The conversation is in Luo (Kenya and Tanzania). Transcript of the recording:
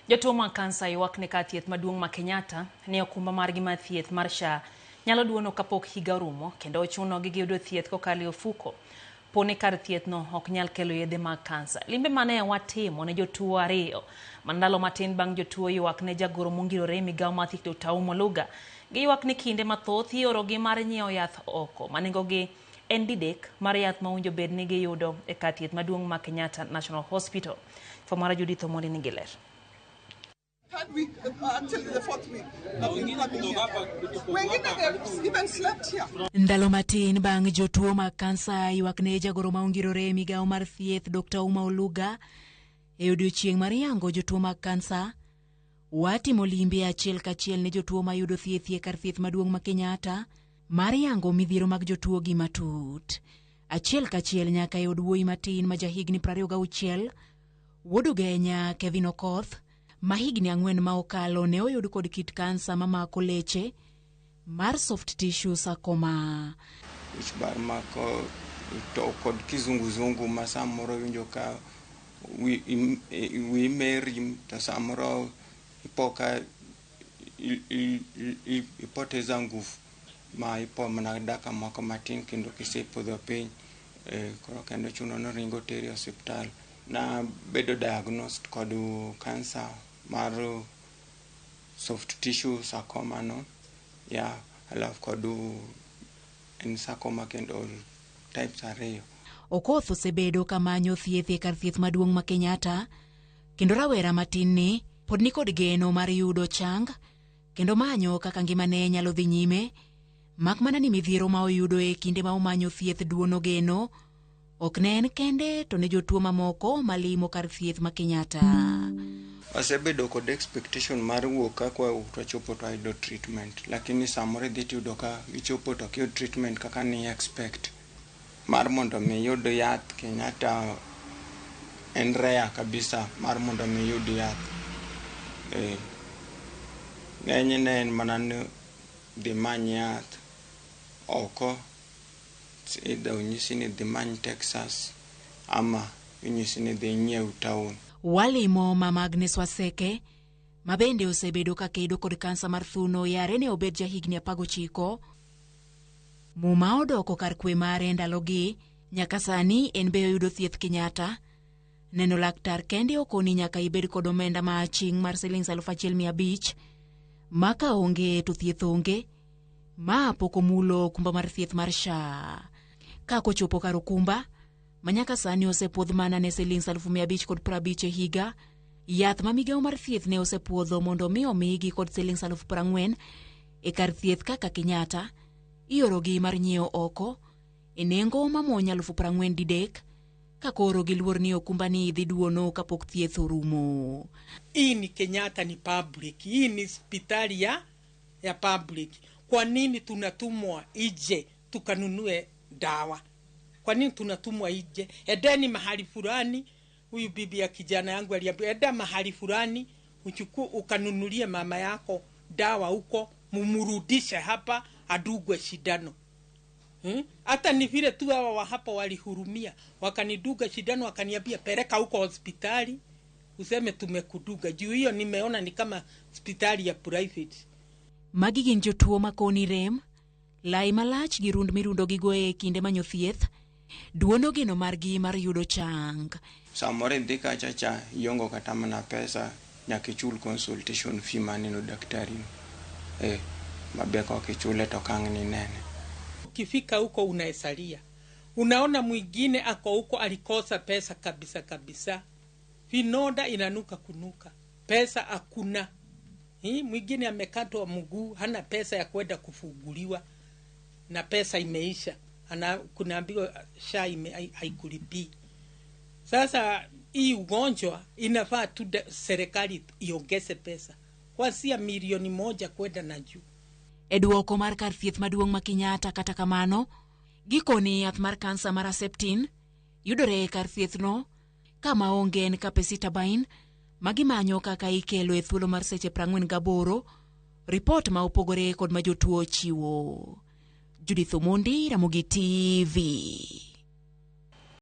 Jotuo mag kansa ywak ne kar thieth maduong' ma Kenyatta ne okumba margi mar thieth mar SHA nyalo duono kapok higa orumo kendo ochunogi giyudo thieth kokalo e ofuko. Poni kar thiethno ok nyal kelo yedhe mag kansa. Limbe mane watimo ne jotuo ariyo mandalo matin bang' jotuo ywak ne jagoro mongirore migawo mar thieth Dr. Auma Oluga. Giywak ni kinde mathoth iorogi mar nyiewo yath oko manengogi en didek mar yath ma owinjo bed ni giyudo e kar thieth maduong' ma Kenyatta National Hospital. Famara Judith Omondi nigi ler. Third week until the fourth week. We even slept here. Ndalo matin bang' jotuo mag kansa ywak ne jagoro ma ongirore migawo mar thieth Dr. Auma Oluga e odiochieng' mar yango jotuo mag kansa. Watimo limbe achiel kachiel ne jotuo ma yudo thieth e kar thieth maduong' ma Kenyatta mar yango midhiero mag jotuo gi matut. Achiel kachiel nyaka e od wuoyi matin ma jahigni 26 wuod Ugenya Kevin Okoth ma higni 4 ma okalo ne oyud kod kit kansa mamako leche mar soft tissue sarcoma. Wich bar mako to kod kizunguzungu ma samoro winjo ka wi meri to samoro ipoka ipoteza nguvu ma ipo mana daka moko matin kendo kisepodho piny koro kendo chuno no ringo teri hospital na bedo diagnosed kod cancer mar soft tissue sarcoma no ya alafu kod en sarcoma kendo types ariyo. Okoth osebedo kamanyo thieth e kar thieth maduong' ma Kenyatta kendo rawera matin ni pod ni kod geno mar yudo chang kendo manyo kaka ngimane nyalo dhi nyime mak mana ni midhiero ma oyudo e kinde ma omanyo thieth duono geno ok ne en kende to ne jotuo mamoko malimo kar thieth ma Kenyatta. Asebedo kod expectation mar wuok kakwa utachopo to ayudo treatment lakini samoro dhi tiyudo ka ichopo to kiyud treatment kaka ni expect mar mondo mi yud yath Kenyatta en rare kabisa mar mondo mi yud yath ng'enyne en mana ni dhi many yath oko either unyisi ni dhi many Texas ama unyisi ni dhi nyiew town. Walimo Mama Agnes Waseke mabende osebedo ka kedo kod kansa mar thuno yare ne obed jahigni 19 muma odoko kar kwe mare ndalogi nyaka sani en be oyudo thieth Kenyatta. Neno laktar kende okoni nyaka ibed kod omenda ma aching' mar Sh1,500 maka onge to thieth onge ma poko mulo kumba mar thieth mar SHA. Kako chopo kar okumba manyaka sani osepuodh mana ne Sh1,550 e higa. Yath ma migawo mar thieth ne osepuodho mondo mi omigi kod Sh40,000 e kar thieth kaka Kenyatta iorogi mar nyiewo oko e nengo mamonya Sh40,000 didek ka koro giluor ni okumba ni dhi duono kapok thieth orumo. Hii ni Kenyatta ni public, hii ni hospitali ya public. Kwa nini tunatumwa ije tukanunue dawa? Kwa nini tunatumwa ije? Edeni mahali fulani, huyu bibi ya kijana yangu aliambia eda mahali fulani uchukue ukanunulie mama yako dawa huko, mumurudishe hapa adugwe shindano. Hata ni vile tu hawa wa hapa walihurumia wakaniduga shindano wakaniambia peleka huko hospitali useme tumekuduga. Juu hiyo nimeona ni kama hospitali ya private. Magi gin jotuo makoni rem, lai malach gi rund mirundo gigo e kinde manyo thieth, duono geno margi mar yudo chang. Samore dhi kachacha iongo kata mana pesa nyaka ichul consultation fee maneno daktari mabeko kichule to kang' ni nene. Ukifika huko unaesalia. Unaona mwingine ako huko alikosa pesa kabisa. Vinoda inanuka kunuka. Pesa hakuna. Mwingine amekatwa mguu, hana pesa ya kwenda kufunguliwa na pesa imeisha. Kunaambiwa SHA haikulipii. Sasa hii ugonjwa inafaa tu serikali iongeze pesa. Kuanzia milioni 1 kwenda na juu. Eduoko mar kar thieth maduong' ma Kenyatta kata kamano gikoni yath mar kansa mar Herceptin yudore kar thieth no kama onge en capecitabine magimanyo kaka ikelo e thuolo mar seche 48 report ma opogore kod ma jotuo chiwo. Judith Omondi, Ramogi TV.